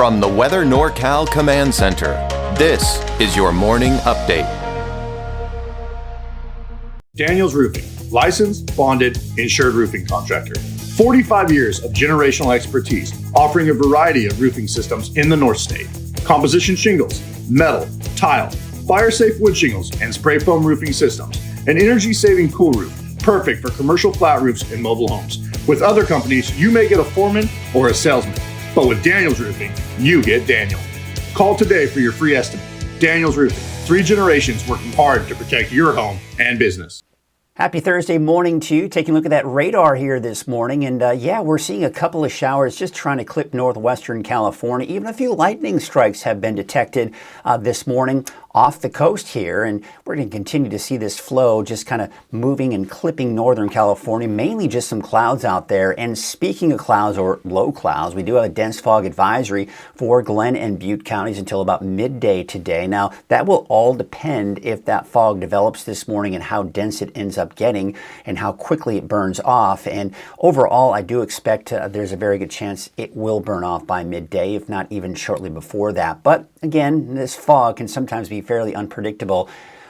From the Weather NorCal Command Center, this is your morning update. Daniels Roofing, licensed, bonded, insured roofing contractor. 45 years of generational expertise, offering a variety of roofing systems in the North State. Composition shingles, metal, tile, fire-safe wood shingles, and spray foam roofing systems. An energy-saving cool roof, perfect for commercial flat roofs and mobile homes. With other companies, you may get a foreman or a salesman. But with Daniels Roofing, you get Daniel. Call today for your free estimate. Daniels Roofing, 3 generations working hard to protect your home and business. Happy Thursday morning to you. Taking a look at that radar here this morning. And we're seeing a couple of showers just trying to clip northwestern California. Even a few lightning strikes have been detected this morning off the coast here. And we're going to continue to see this flow just kind of moving and clipping northern California, mainly just some clouds out there. And speaking of clouds or low clouds, we do have a dense fog advisory for Glenn and Butte counties until about midday today. Now, that will all depend if that fog develops this morning and how dense it ends up getting and how quickly it burns off. And overall, I do expect there's a very good chance it will burn off by midday, if not even shortly before that. But again, this fog can sometimes be fairly unpredictable.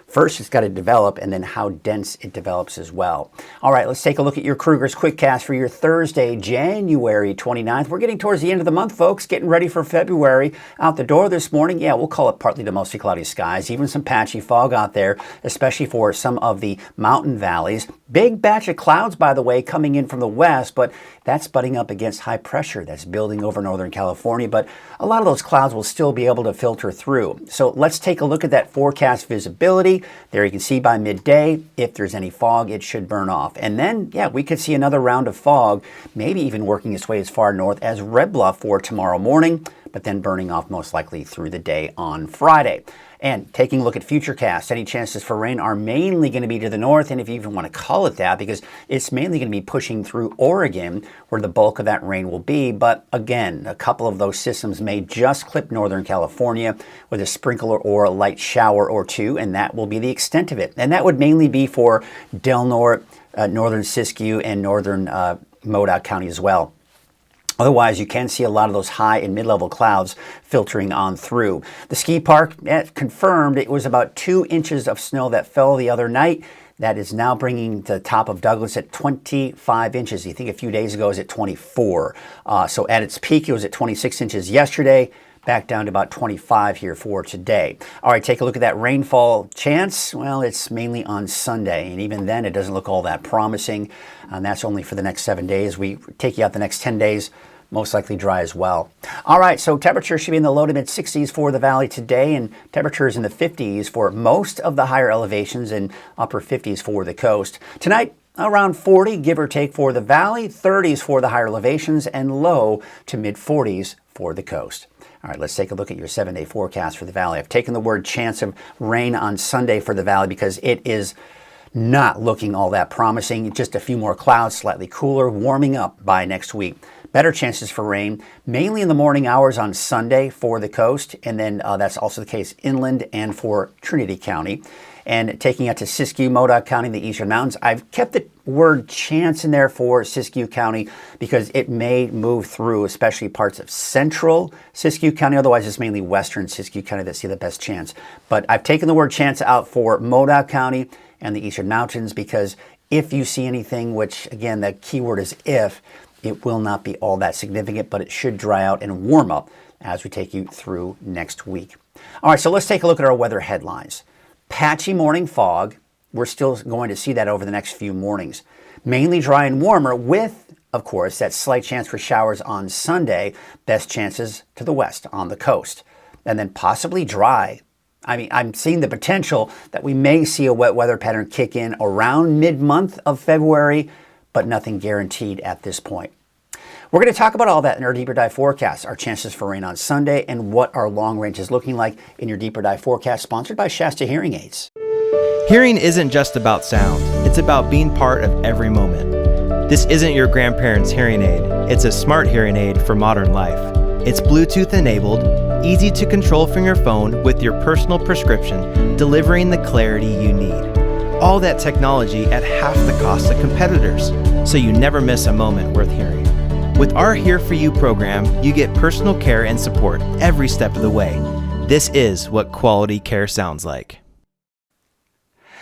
First, it's got to develop, and then how dense it develops as well. All right, let's take a look at your Krueger's Quickcast for your Thursday, January 29th. We're getting towards the end of the month, folks, getting ready for February. Out the door this morning, we'll call it partly to mostly cloudy skies, even some patchy fog out there, especially for some of the mountain valleys. Big batch of clouds, by the way, coming in from the west, but that's butting up against high pressure that's building over Northern California, but a lot of those clouds will still be able to filter through. So let's take a look at that forecast visibility. There you can see by midday, if there's any fog, it should burn off. And then, we could see another round of fog, maybe even working its way as far north as Red Bluff for tomorrow morning, but then burning off most likely through the day on Friday. And taking a look at Futurecast, any chances for rain are mainly going to be to the north, and if you even want to call it that, because it's mainly going to be pushing through Oregon, where the bulk of that rain will be. But again, a couple of those systems may just clip Northern California with a sprinkle or a light shower or two, and that will be the extent of it. And that would mainly be for Del Norte, northern Siskiyou, and northern Modoc County as well. Otherwise, you can see a lot of those high and mid-level clouds filtering on through. The ski park confirmed it was about 2 inches of snow that fell the other night. That is now bringing the top of Douglas at 25 inches. You think a few days ago it was at 24. So at its peak, it was at 26 inches yesterday. Back down to about 25 here for today. All right, take a look at that rainfall chance. Well, it's mainly on Sunday, and even then it doesn't look all that promising. And that's only for the next 7 days. We take you out the next 10 days, most likely dry as well. All right, so temperature should be in the low to mid 60s for the valley today, and temperatures in the 50s for most of the higher elevations and upper 50s for the coast. Tonight, around 40, give or take, for the valley, 30s for the higher elevations, and low to mid 40s for the coast. All right, let's take a look at your 7-day forecast for the valley. I've taken the word chance of rain on Sunday for the valley because it is not looking all that promising. Just a few more clouds, slightly cooler, warming up by next week. Better chances for rain, mainly in the morning hours on Sunday for the coast, and then that's also the case inland and for Trinity County. And taking out to Siskiyou, Modoc County, the Eastern Mountains, I've kept the word chance in there for Siskiyou County because it may move through, especially parts of central Siskiyou County. Otherwise, it's mainly western Siskiyou County that see the best chance. But I've taken the word chance out for Modoc County and the Eastern Mountains because if you see anything, which again, the key word is if, it will not be all that significant, but it should dry out and warm up as we take you through next week. All right, so let's take a look at our weather headlines. Patchy morning fog. We're still going to see that over the next few mornings. Mainly dry and warmer with, of course, that slight chance for showers on Sunday. Best chances to the west on the coast. And then possibly dry. I'm seeing the potential that we may see a wet weather pattern kick in around mid-month of February, but nothing guaranteed at this point. We're going to talk about all that in our Deeper Dive forecast, our chances for rain on Sunday, and what our long range is looking like in your Deeper Dive forecast, sponsored by Shasta Hearing Aids. Hearing isn't just about sound, it's about being part of every moment. This isn't your grandparents' hearing aid, it's a smart hearing aid for modern life. It's Bluetooth enabled, easy to control from your phone with your personal prescription, delivering the clarity you need. All that technology at half the cost of competitors, so you never miss a moment worth hearing. With our Here For You program, you get personal care and support every step of the way. This is what quality care sounds like.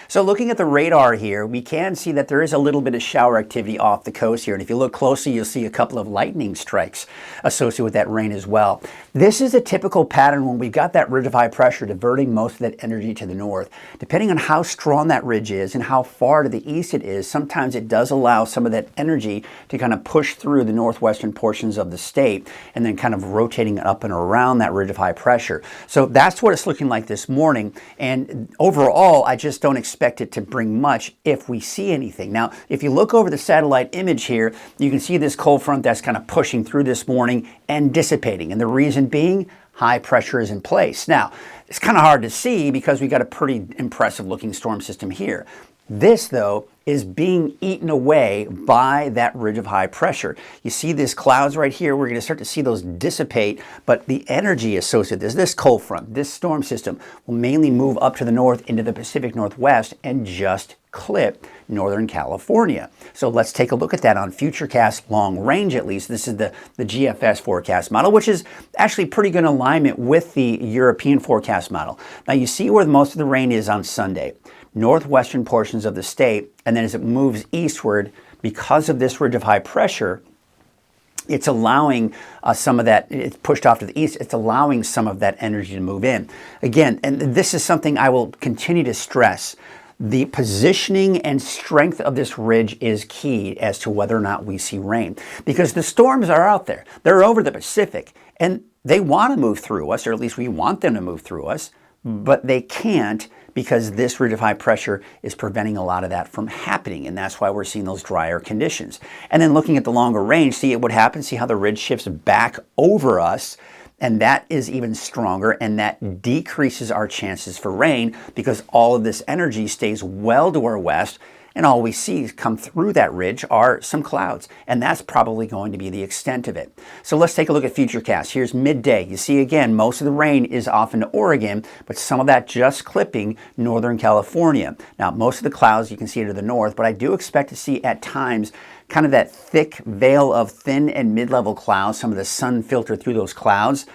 So looking at the radar here, we can see that there is a little bit of shower activity off the coast here. And if you look closely, you'll see a couple of lightning strikes associated with that rain as well. This is a typical pattern when we've got that ridge of high pressure diverting most of that energy to the north. Depending on how strong that ridge is and how far to the east it is, sometimes it does allow some of that energy to kind of push through the northwestern portions of the state and then kind of rotating up and around that ridge of high pressure. So that's what it's looking like this morning. And overall, I just don't expect it to bring much if we see anything. Now, if you look over the satellite image here, you can see this cold front that's kind of pushing through this morning and dissipating. And the reason being, high pressure is in place. Now, it's kind of hard to see because we got a pretty impressive looking storm system here. This, though, is being eaten away by that ridge of high pressure. You see these clouds right here. We're going to start to see those dissipate, but the energy associated with this cold front, this storm system, will mainly move up to the north into the Pacific Northwest and just clip Northern California. So let's take a look at that on Futurecast long range at least. This is the GFS forecast model, which is actually pretty good alignment with the European forecast model. Now you see where most of the rain is on Sunday. Northwestern portions of the state, and then as it moves eastward, because of this ridge of high pressure, it's allowing some of that, it's pushed off to the east, it's allowing some of that energy to move in. Again, and this is something I will continue to stress, the positioning and strength of this ridge is key as to whether or not we see rain. Because the storms are out there, they're over the Pacific, and they want to move through us, or at least we want them to move through us, but they can't because this ridge of high pressure is preventing a lot of that from happening, and that's why we're seeing those drier conditions. And then looking at the longer range, see what happens, see how the ridge shifts back over us, and that is even stronger, and that decreases our chances for rain because all of this energy stays well to our west, and all we see come through that ridge are some clouds, and that's probably going to be the extent of it. So let's take a look at Futurecast. Here's midday. You see again, most of the rain is off into Oregon, but some of that just clipping Northern California. Now, most of the clouds you can see to the north, but I do expect to see at times kind of that thick veil of thin and mid-level clouds, some of the sun filter through those clouds.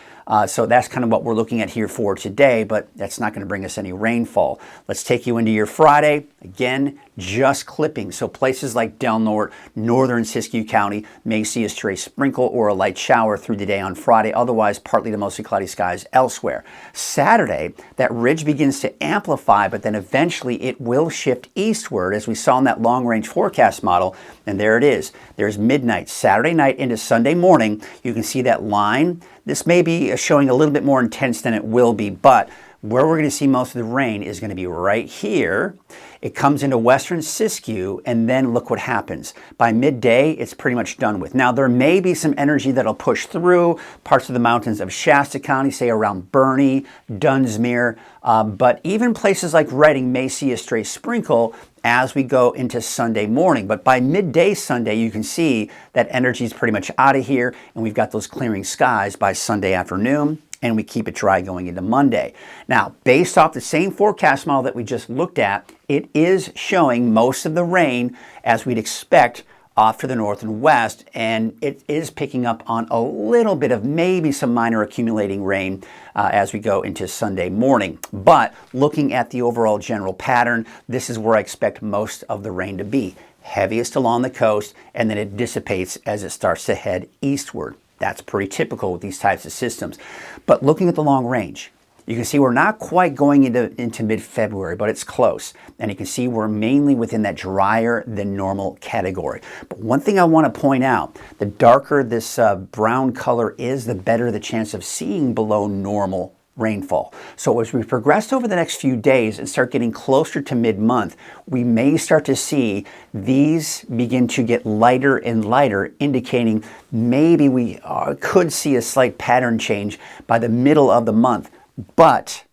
So that's kind of what we're looking at here for today, but that's not going to bring us any rainfall. Let's take you into your Friday. Again, just clipping. So places like Del Norte, northern Siskiyou County may see a stray sprinkle or a light shower through the day on Friday. Otherwise, partly to mostly cloudy skies elsewhere. Saturday, that ridge begins to amplify, but then eventually it will shift eastward as we saw in that long-range forecast model. And there it is. There's midnight, Saturday night into Sunday morning. You can see that line. This may be showing a little bit more intense than it will be, but where we're going to see most of the rain is going to be right here. It comes into western Siskiyou, and then look what happens. By midday, it's pretty much done with. Now, there may be some energy that'll push through parts of the mountains of Shasta County, say around Bernie, Dunsmuir, but even places like Redding may see a stray sprinkle as we go into Sunday morning. But by midday Sunday, you can see that energy is pretty much out of here, and we've got those clearing skies by Sunday afternoon, and we keep it dry going into Monday. Now, based off the same forecast model that we just looked at, it is showing most of the rain as we'd expect off to the north and west, and it is picking up on a little bit of maybe some minor accumulating rain as we go into Sunday morning. But looking at the overall general pattern, this is where I expect most of the rain to be. Heaviest along the coast, and then it dissipates as it starts to head eastward. That's pretty typical with these types of systems. But looking at the long range, you can see we're not quite going into mid-February, but it's close. And you can see we're mainly within that drier than normal category. But one thing I want to point out, the darker this brown color is, the better the chance of seeing below normal rainfall. So as we progress over the next few days and start getting closer to mid-month, we may start to see these begin to get lighter and lighter, indicating maybe we could see a slight pattern change by the middle of the month. But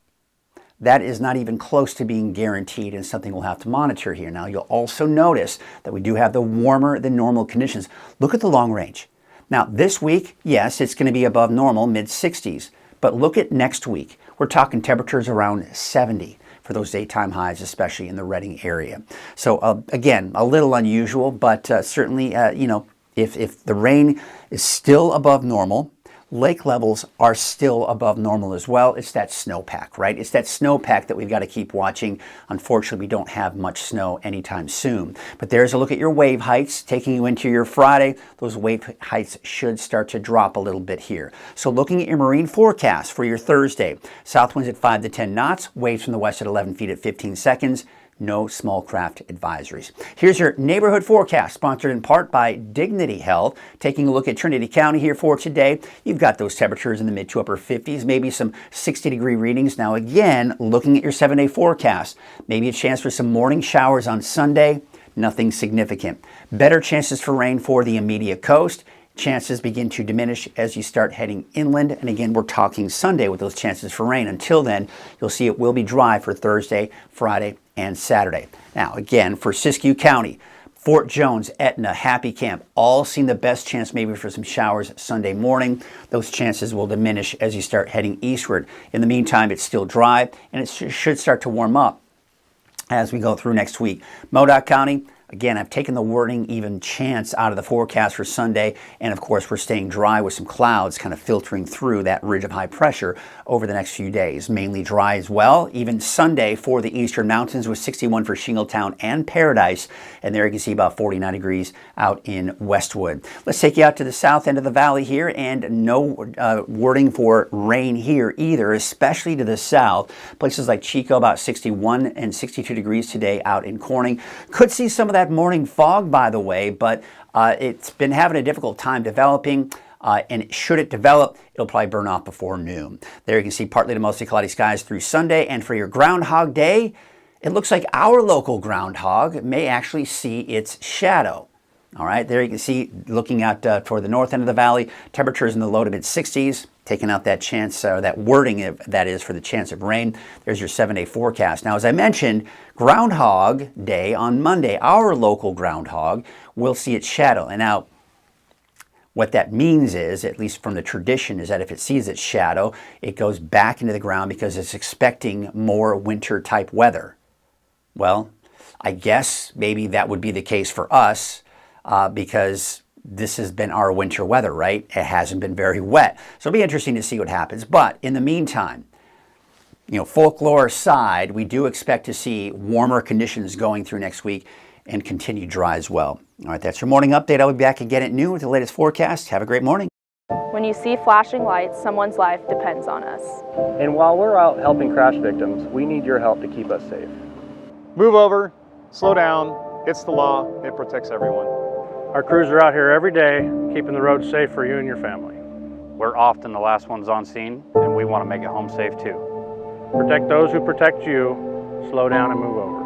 that is not even close to being guaranteed, and something we'll have to monitor here. Now, you'll also notice that we do have the warmer than normal conditions. Look at the long range. Now, this week, yes, it's going to be above normal, mid-60s. But look at next week. We're talking temperatures around 70 for those daytime highs, especially in the Redding area. So again, a little unusual, but certainly, If the rain is still above normal, lake levels are still above normal as well. It's that snowpack, right? It's that snowpack that we've got to keep watching. Unfortunately, we don't have much snow anytime soon. But there's a look at your wave heights, taking you into your Friday. Those wave heights should start to drop a little bit here. So looking at your marine forecast for your Thursday, south winds at 5 to 10 knots, waves from the west at 11 feet at 15 seconds. No small craft advisories. Here's your neighborhood forecast, sponsored in part by Dignity Health. Taking a look at Trinity County here for today. You've got those temperatures in the mid to upper 50s, maybe some 60-degree readings. Now again, looking at your 7-day forecast, maybe a chance for some morning showers on Sunday. Nothing significant. Better chances for rain for the immediate coast. Chances begin to diminish as you start heading inland. And again, we're talking Sunday with those chances for rain. Until then, you'll see it will be dry for Thursday, Friday, and Saturday. Now, again, for Siskiyou County, Fort Jones, Etna, Happy Camp, all seeing the best chance maybe for some showers Sunday morning. Those chances will diminish as you start heading eastward. In the meantime, it's still dry, and it should start to warm up as we go through next week. Modoc County, again, I've taken the wording even chance out of the forecast for Sunday, and of course we're staying dry with some clouds kind of filtering through that ridge of high pressure over the next few days. Mainly dry as well, even Sunday for the eastern mountains with 61 for Shingletown and Paradise, and there you can see about 49 degrees out in Westwood. Let's take you out to the south end of the valley here, and no wording for rain here either, especially to the south. Places like Chico about 61 and 62 degrees today out in Corning. Could see some of that morning fog, by the way, but it's been having a difficult time developing, and should it develop, it'll probably burn off before noon. There you can see partly to mostly cloudy skies through Sunday, and for your Groundhog Day, it looks like our local groundhog may actually see its shadow. All right, there you can see, looking out toward the north end of the valley, temperatures in the low to mid 60s, taking out that chance, or that wording that is for the chance of rain. There's your 7-day forecast. Now, as I mentioned, Groundhog Day on Monday, our local groundhog will see its shadow. And now, what that means is, at least from the tradition, is that if it sees its shadow, it goes back into the ground because it's expecting more winter-type weather. Well, I guess maybe that would be the case for us, because this has been our winter weather, right? It hasn't been very wet. So it'll be interesting to see what happens. But in the meantime, folklore aside, we do expect to see warmer conditions going through next week and continue dry as well. All right, that's your morning update. I'll be back again at noon with the latest forecast. Have a great morning. When you see flashing lights, someone's life depends on us. And while we're out helping crash victims, we need your help to keep us safe. Move over, slow down, it's the law, it protects everyone. Our crews are out here every day, keeping the roads safe for you and your family. We're often the last ones on scene, and we want to make it home safe too. Protect those who protect you, slow down and move over.